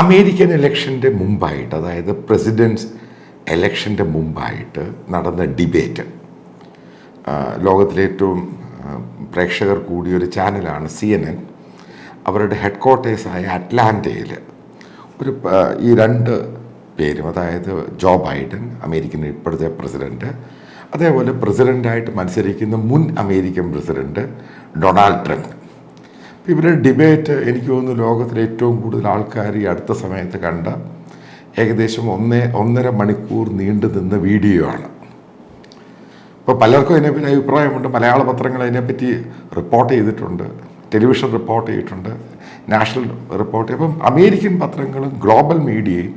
American ഇലക്ഷൻ്റെ മുമ്പായിട്ട്, അതായത് പ്രസിഡൻസ് ഇലക്ഷൻ്റെ മുമ്പായിട്ട് നടന്ന ഡിബേറ്റ്, ലോകത്തിലെ ഏറ്റവും പ്രേക്ഷകർ കൂടിയൊരു ചാനലാണ് CNN. അവരുടെ ഹെഡ് ക്വാർട്ടേഴ്സായ അറ്റ്ലാന്റയിൽ ഈ രണ്ട് പേരും, അതായത് ജോ ബൈഡൻ, അമേരിക്കൻ ഇപ്പോഴത്തെ പ്രസിഡൻറ്റ്, അതേപോലെ പ്രസിഡൻ്റായിട്ട് മത്സരിക്കുന്ന മുൻ അമേരിക്കൻ പ്രസിഡൻറ്റ് ഡൊണാൾഡ് ട്രംപ്. ഇവരുടെ ഡിബേറ്റ് എനിക്ക് തോന്നുന്നു ലോകത്തിലെ ഏറ്റവും കൂടുതൽ ആൾക്കാർ ഈ അടുത്ത സമയത്ത് കണ്ട ഏകദേശം 1.5 മണിക്കൂർ നീണ്ടു നിന്ന വീഡിയോ ആണ്. ഇപ്പോൾ പലർക്കും അതിനെപ്പറ്റി അഭിപ്രായമുണ്ട്. മലയാള പത്രങ്ങൾ അതിനെപ്പറ്റി റിപ്പോർട്ട് ചെയ്തിട്ടുണ്ട്, ടെലിവിഷൻ റിപ്പോർട്ട് ചെയ്തിട്ടുണ്ട്, നാഷണൽ റിപ്പോർട്ട്. അപ്പം അമേരിക്കൻ പത്രങ്ങളും ഗ്ലോബൽ മീഡിയയും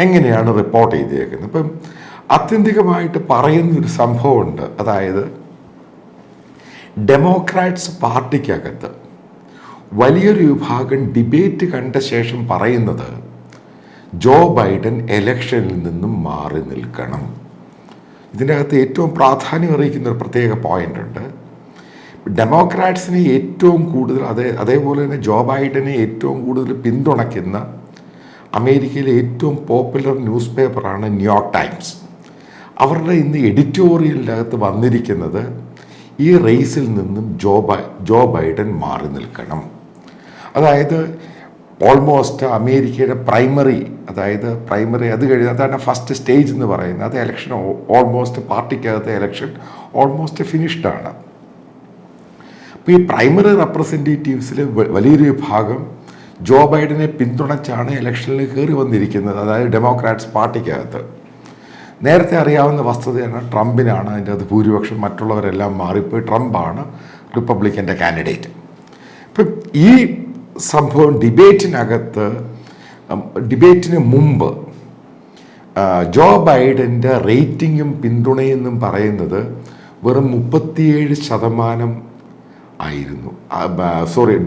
എങ്ങനെയാണ് റിപ്പോർട്ട് ചെയ്തേക്കുന്നത്? ഇപ്പം ആത്യന്തികമായിട്ട് പറയുന്നൊരു സംഭവമുണ്ട്. അതായത് ഡെമോക്രാറ്റ്സ് പാർട്ടിക്കകത്ത് വലിയൊരു വിഭാഗം ഡിബേറ്റ് കണ്ട ശേഷം പറയുന്നത് ജോ ബൈഡൻ ഇലക്ഷനിൽ നിന്നും മാറി നിൽക്കണം. ഇതിൻ്റെ അകത്ത് ഏറ്റവും പ്രാധാന്യം അറിയിക്കുന്ന ഒരു പ്രത്യേക പോയിന്റ് ഉണ്ട്. ഡെമോക്രാറ്റ്സിനെ ഏറ്റവും കൂടുതൽ അതേപോലെ തന്നെ ജോ ബൈഡനെ ഏറ്റവും കൂടുതൽ പിന്തുണയ്ക്കുന്ന അമേരിക്കയിലെ ഏറ്റവും പോപ്പുലർ ന്യൂസ് പേപ്പറാണ് ന്യൂയോർക്ക് ടൈംസ്. അവരുടെ ഇന്ന് എഡിറ്റോറിയലിൻ്റെ അകത്ത് വന്നിരിക്കുന്നത് ഈ റേസിൽ നിന്നും ജോ ബൈഡൻ മാറി നിൽക്കണം. അതായത് ഓൾമോസ്റ്റ് അമേരിക്കയുടെ പ്രൈമറി അത് കഴിഞ്ഞ് അതാണ് ഫസ്റ്റ് സ്റ്റേജ് എന്ന് പറയുന്നത്. അത് ഇലക്ഷൻ ഓൾമോസ്റ്റ് പാർട്ടിക്കകത്തെ ഇലക്ഷൻ ഓൾമോസ്റ്റ് ഫിനിഷ്ഡാണ്. അപ്പോൾ ഈ പ്രൈമറി റെപ്രസെൻറ്റേറ്റീവ്സിൽ വലിയൊരു വിഭാഗം ജോ ബൈഡനെ പിന്തുണച്ചാണ് ഇലക്ഷനിൽ കയറി വന്നിരിക്കുന്നത്, അതായത് ഡെമോക്രാറ്റ്സ് പാർട്ടിക്കകത്ത്. നേരത്തെ അറിയാവുന്ന വസ്തുതയാണ് ട്രംപിനാണ് അതിൻ്റെ അത് ഭൂരിപക്ഷം, മറ്റുള്ളവരെല്ലാം മാറിപ്പോയി ട്രംപാണ് റിപ്പബ്ലിക്കൻ്റെ കാൻഡിഡേറ്റ്. ഇപ്പം ഈ സംഭവം ഡിബേറ്റിന് മുമ്പ് ജോ ബൈഡൻ്റെ റേറ്റിങ്ങും പിന്തുണയെന്നും പറയുന്നത് വെറും 37% ആയിരുന്നു.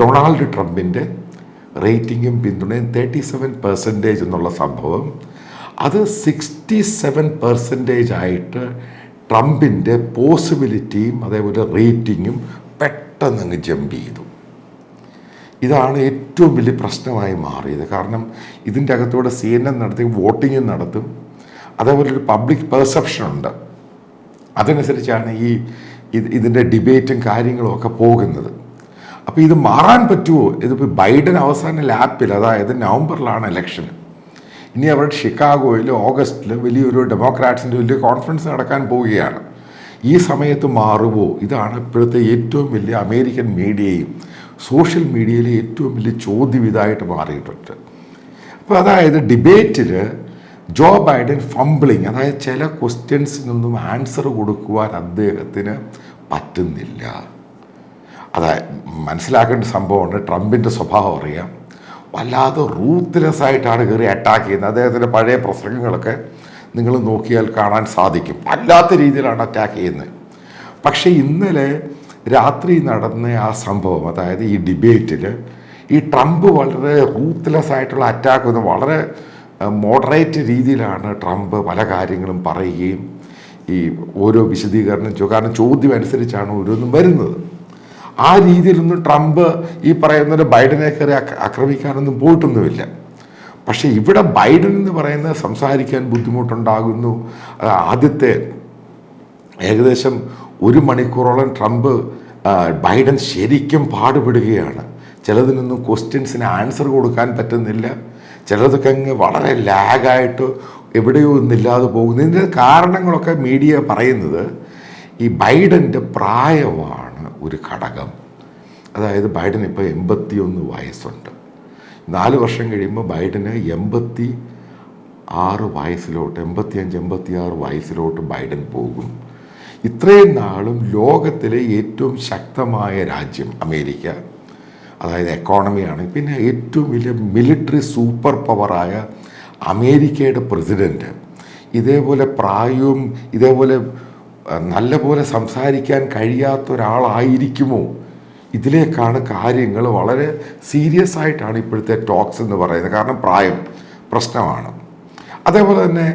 ഡൊണാൾഡ് ട്രംപിൻ്റെ റേറ്റിങ്ങും പിന്തുണയും 37% എന്നുള്ള സംഭവം അത് 67% ആയിട്ട് ട്രംപിൻ്റെ പോസിബിലിറ്റിയും അതേപോലെ റേറ്റിങ്ങും പെട്ടെന്ന് അങ്ങ് ജമ്പ് ചെയ്തു. ഇതാണ് ഏറ്റവും വലിയ പ്രശ്നമായി മാറിയത്. കാരണം ഇതിൻ്റെ അകത്തൂടെ CNN നടത്തി വോട്ടിങ്ങും നടത്തും, അതേപോലെ ഒരു പബ്ലിക് പെർസെപ്ഷൻ ഉണ്ട്. അതനുസരിച്ചാണ് ഇതിൻ്റെ ഡിബേറ്റും കാര്യങ്ങളും ഒക്കെ പോകുന്നത്. അപ്പോൾ ഇത് മാറാൻ പറ്റുമോ? ഇതിപ്പോൾ ബൈഡൻ അവസാന ലാപ്പിൽ, അതായത് നവംബറിലാണ് ഇലക്ഷൻ. ഇനി അവരുടെ ഷിക്കാഗോയിൽ ഓഗസ്റ്റിൽ വലിയൊരു ഡെമോക്രാറ്റ്സിൻ്റെ വലിയ കോൺഫറൻസ് നടക്കാൻ പോവുകയാണ്. ഈ സമയത്ത് മാറുമോ? ഇതാണ് ഇപ്പോഴത്തെ ഏറ്റവും വലിയ അമേരിക്കൻ മീഡിയയും സോഷ്യൽ മീഡിയയിലെ ഏറ്റവും വലിയ ചോദ്യം ഇതായിട്ട് മാറിയിട്ടുണ്ട്. അപ്പോൾ അതായത് ഡിബേറ്റിൽ ജോ ബൈഡൻ ഫംബ്ലിങ്, അതായത് ചില ക്വസ്റ്റ്യൻസിനൊന്നും ആൻസർ കൊടുക്കുവാൻ അദ്ദേഹത്തിന് പറ്റുന്നില്ല. അതായത് മനസ്സിലാക്കേണ്ട സംഭവമുണ്ട്. ട്രംപിൻ്റെ സ്വഭാവം അറിയാം, വല്ലാതെ റൂത്ത്ലെസ് ആയിട്ടാണ് കയറി അറ്റാക്ക് ചെയ്യുന്നത്. അദ്ദേഹത്തിൻ്റെ പഴയ പ്രസംഗങ്ങളൊക്കെ നിങ്ങൾ നോക്കിയാൽ കാണാൻ സാധിക്കും. അല്ലാത്ത രീതിയിലാണ് അറ്റാക്ക് ചെയ്യുന്നത്. പക്ഷേ ഇന്നലെ രാത്രി നടന്ന ആ സംഭവം, അതായത് ഈ ഡിബേറ്റിൽ ഈ ട്രംപ് വളരെ റൂത്ത്ലെസ് ആയിട്ടുള്ള അറ്റാക്ക് വന്ന് വളരെ മോഡറേറ്റ് രീതിയിലാണ് ട്രംപ് പല കാര്യങ്ങളും പറയുകയും ഈ ഓരോ വിശദീകരണം കാരണം ചോദ്യം അനുസരിച്ചാണ് ഓരോന്നും വരുന്നത്. ആ രീതിയിലൊന്നും ട്രംപ് ഈ പറയുന്നത് ബൈഡനെ കയറി ആക്രമിക്കാനൊന്നും പോയിട്ടൊന്നുമില്ല. പക്ഷേ ഇവിടെ ബൈഡൻ എന്ന് പറയുന്നത് സംസാരിക്കാൻ ബുദ്ധിമുട്ടുണ്ടാകുന്നു. ആദ്യത്തെ ഏകദേശം 1 മണിക്കൂറോളം ബൈഡൻ ശരിക്കും പാടുപെടുകയാണ്. ചിലതിനൊന്നും ക്വസ്റ്റ്യൻസിന് ആൻസർ കൊടുക്കാൻ പറ്റുന്നില്ല, ചിലതൊക്കെ അങ്ങ് വളരെ ലാഗായിട്ട് എവിടെയോ ഒന്നില്ലാതെ പോകുന്നു. ഇതിൻ്റെ കാരണങ്ങളൊക്കെ മീഡിയ പറയുന്നത് ഈ ബൈഡൻ്റെ പ്രായമാണ് ഒരു ഘടകം. അതായത് ബൈഡൻ ഇപ്പോൾ 81 വയസ്സുണ്ട്. 4 വർഷം കഴിയുമ്പോൾ ബൈഡന് 86 വയസ്സിലോട്ട്, 85-86 വയസ്സിലോട്ട് ബൈഡൻ പോകും. ഇത്രയും നാളും ലോകത്തിലെ ഏറ്റവും ശക്തമായ രാജ്യം അമേരിക്ക, അതായത് എക്കോണമിയാണ്, പിന്നെ ഏറ്റവും വലിയ മിലിറ്ററി സൂപ്പർ പവറായ അമേരിക്കയുടെ പ്രസിഡൻറ്റ് ഇതേപോലെ പ്രായവും ഇതേപോലെ നല്ലപോലെ സംസാരിക്കാൻ കഴിയാത്ത ഒരാളായിരിക്കുമോ? ഇതിലേക്കാണ് കാര്യങ്ങൾ വളരെ സീരിയസ് ആയിട്ടാണ് ഇപ്പോഴത്തെ ടോക്സ് എന്ന് പറയുന്നത്. കാരണം പ്രായം പ്രശ്നമാണ്. അതേപോലെ തന്നെ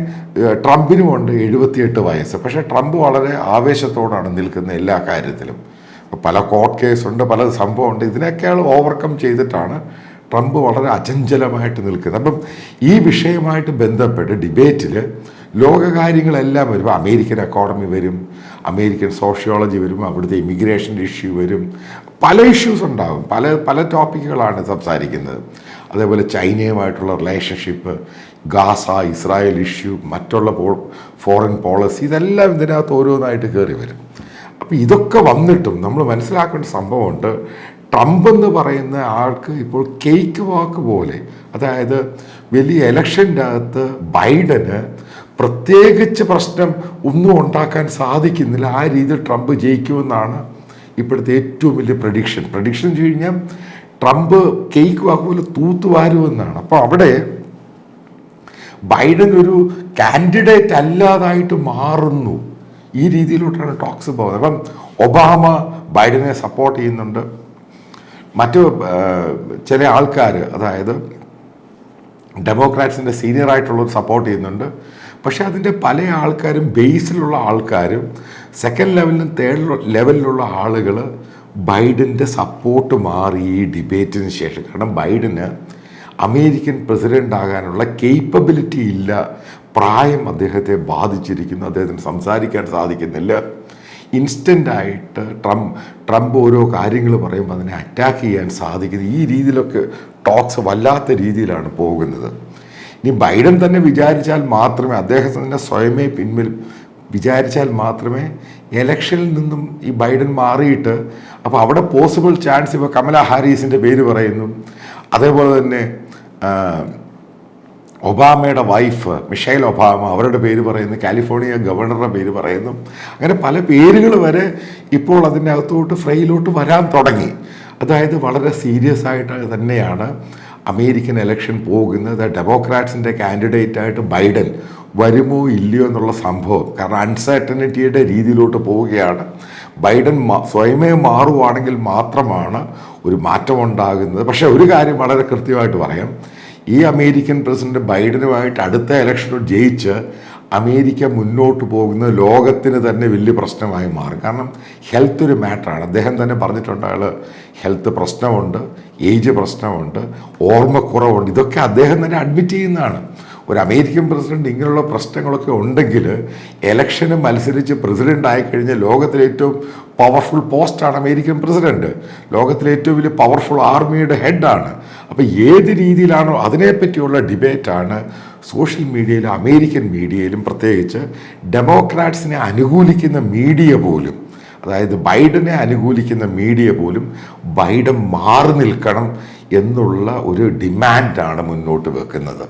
ട്രംപിനുമുണ്ട് 78 വയസ്സ്. പക്ഷേ ട്രംപ് വളരെ ആവേശത്തോടാണ് നിൽക്കുന്ന എല്ലാ കാര്യത്തിലും. പല കോർട്ട് കേസുണ്ട്, പല സംഭവമുണ്ട്. ഇതിനൊക്കെ ഓവർകം ചെയ്തിട്ടാണ് ട്രംപ് വളരെ അചഞ്ചലമായിട്ട് നിൽക്കുന്നത്. അപ്പം ഈ വിഷയമായിട്ട് ബന്ധപ്പെട്ട് ഡിബേറ്റിൽ ലോകകാര്യങ്ങളെല്ലാം വരും. അമേരിക്കൻ എക്കോണമി വരും, അമേരിക്കൻ സോഷ്യോളജി വരും, അവിടുത്തെ ഇമിഗ്രേഷൻ ഇഷ്യൂ വരും, പല ഇഷ്യൂസ് ഉണ്ടാകും, പല പല ടോപ്പിക്കുകളാണ് സംസാരിക്കുന്നത്. അതേപോലെ ചൈനയുമായിട്ടുള്ള റിലേഷൻഷിപ്പ്, ഗാസ ഇസ്രായേൽ ഇഷ്യൂ, മറ്റുള്ള ഫോറിൻ പോളിസി, ഇതെല്ലാം ഇതിനകത്ത് ഓരോന്നായിട്ട് കയറി വരും. അപ്പോൾ ഇതൊക്കെ വന്നിട്ടും നമ്മൾ മനസ്സിലാക്കേണ്ട സംഭവമുണ്ട്. ട്രംപ് എന്ന് പറയുന്ന ആൾക്ക് ഇപ്പോൾ കേക്ക് വാക്ക് പോലെ, അതായത് വലിയ ഇലക്ഷൻ്റെ അകത്ത് ബൈഡന് പ്രത്യേകിച്ച് പ്രശ്നം ഒന്നും ഉണ്ടാക്കാൻ സാധിക്കുന്നില്ല. ആ രീതിയിൽ ട്രംപ് ജയിക്കുമെന്നാണ് ഇപ്പോഴത്തെ ഏറ്റവും വലിയ പ്രഡിക്ഷൻ വെച്ച് കഴിഞ്ഞാൽ ട്രംപ് കേക്ക് വാക്ക് പോലെ തൂത്തുവാരുമെന്നാണ്. അപ്പോൾ അവിടെ ബൈഡൻ ഒരു കാൻഡിഡേറ്റ് അല്ലാതായിട്ട് മാറുന്നു. ഈ രീതിയിലോട്ടാണ് ടോക്സ് പോകുന്നത്. അപ്പം ഒബാമ ബൈഡനെ സപ്പോർട്ട് ചെയ്യുന്നുണ്ട്, മറ്റു ചില ആൾക്കാർ, അതായത് ഡെമോക്രാറ്റ്സിൻ്റെ സീനിയറായിട്ടുള്ളവർ സപ്പോർട്ട് ചെയ്യുന്നുണ്ട്. പക്ഷേ അതിൻ്റെ പല ആൾക്കാരും, ബേസിലുള്ള ആൾക്കാരും, സെക്കൻഡ് ലെവലിലും തേർഡ് ലെവലിലുള്ള ആളുകൾ ബൈഡൻ്റെ സപ്പോർട്ട് മാറി ഈ ഡിബേറ്റിന് ശേഷം. കാരണം ബൈഡന് അമേരിക്കൻ പ്രസിഡൻ്റ് ആകാനുള്ള കേപ്പബിലിറ്റി ഇല്ല, പ്രായം അദ്ദേഹത്തെ ബാധിച്ചിരിക്കുന്നു, അദ്ദേഹത്തിന് സംസാരിക്കാൻ സാധിക്കുന്നില്ല. ഇൻസ്റ്റൻ്റായിട്ട് ട്രംപ് ഓരോ കാര്യങ്ങൾ പറയുമ്പോൾ അതിനെ അറ്റാക്ക് ചെയ്യാൻ സാധിക്കുന്നത്. ഈ രീതിയിലൊക്കെ ടോക്സ് വല്ലാത്ത രീതിയിലാണ് പോകുന്നത്. ഇനി ബൈഡൻ തന്നെ വിചാരിച്ചാൽ മാത്രമേ, അദ്ദേഹം തന്നെ സ്വയമേ വിചാരിച്ചാൽ മാത്രമേ എലക്ഷനിൽ നിന്നും ഈ ബൈഡൻ മാറിയിട്ട്, അപ്പോൾ അവിടെ പോസിബിൾ ചാൻസ്, ഇപ്പോൾ കമല ഹാരിസിൻ്റെ പേര് പറയുന്നു, അതേപോലെ തന്നെ ഒബാമയുടെ വൈഫ് മിഷേൽ ഒബാമ, അവരുടെ പേര് പറയുന്നു, കാലിഫോർണിയ ഗവർണറുടെ പേര് പറയുന്നു. അങ്ങനെ പല പേരുകൾ വരെ ഇപ്പോൾ അതിൻ്റെ അകത്തോട്ട് ഫ്രൈയിലോട്ട് വരാൻ തുടങ്ങി. അതായത് വളരെ സീരിയസ് ആയിട്ട് തന്നെയാണ് അമേരിക്കൻ ഇലക്ഷൻ പോകുന്നത്. ഡെമോക്രാറ്റ്സിൻ്റെ കാൻഡിഡേറ്റായിട്ട് ബൈഡൻ വരുമോ ഇല്ലയോ എന്നുള്ള സംഭവം, കാരണം അൺസർട്ടനിറ്റിയുടെ രീതിയിലോട്ട് പോവുകയാണ്. ബൈഡൻ സ്വയമേ മാറുവാണെങ്കിൽ മാത്രമാണ് ഒരു മാറ്റമുണ്ടാകുന്നത്. പക്ഷേ ഒരു കാര്യം വളരെ കൃത്യമായിട്ട് പറയാം, ഈ അമേരിക്കൻ പ്രസിഡന്റ് ബൈഡനുമായിട്ട് അടുത്ത ഇലക്ഷനിൽ ജയിച്ച് അമേരിക്ക മുന്നോട്ട് പോകുന്നത് ലോകത്തിന് തന്നെ വലിയ പ്രശ്നമായി മാറും. കാരണം ഹെൽത്ത് ഒരു മാറ്ററാണ്. അദ്ദേഹം തന്നെ പറഞ്ഞിട്ടുണ്ട്, അയാൾ ഹെൽത്ത് പ്രശ്നമുണ്ട്, ഏജ് പ്രശ്നമുണ്ട്, ഓർമ്മക്കുറവുണ്ട്, ഇതൊക്കെ അദ്ദേഹം തന്നെ അഡ്മിറ്റ് ചെയ്യുന്നതാണ്. ഒരു അമേരിക്കൻ പ്രസിഡന്റ് ഇങ്ങനെയുള്ള പ്രശ്നങ്ങളൊക്കെ ഉണ്ടെങ്കിൽ ഇലക്ഷന് മത്സരിച്ച് പ്രസിഡന്റ് ആയിക്കഴിഞ്ഞാൽ ലോകത്തിലെ ഏറ്റവും പവർഫുൾ പോസ്റ്റാണ് അമേരിക്കൻ പ്രസിഡന്റ്, ലോകത്തിലെ ഏറ്റവും വലിയ പവർഫുൾ ആർമിയുടെ ഹെഡാണ്. അപ്പോൾ ഏത് രീതിയിലാണോ അതിനെപ്പറ്റിയുള്ള ഡിബേറ്റാണ് സോഷ്യൽ മീഡിയയിലും അമേരിക്കൻ മീഡിയയിലും, പ്രത്യേകിച്ച് ഡെമോക്രാറ്റ്സിനെ അനുകൂലിക്കുന്ന മീഡിയ പോലും, അതായത് ബൈഡനെ അനുകൂലിക്കുന്ന മീഡിയ പോലും ബൈഡൻ മാറി നിൽക്കണം എന്നുള്ള ഒരു ഡിമാൻഡാണ് മുന്നോട്ട് വെക്കുന്നത്.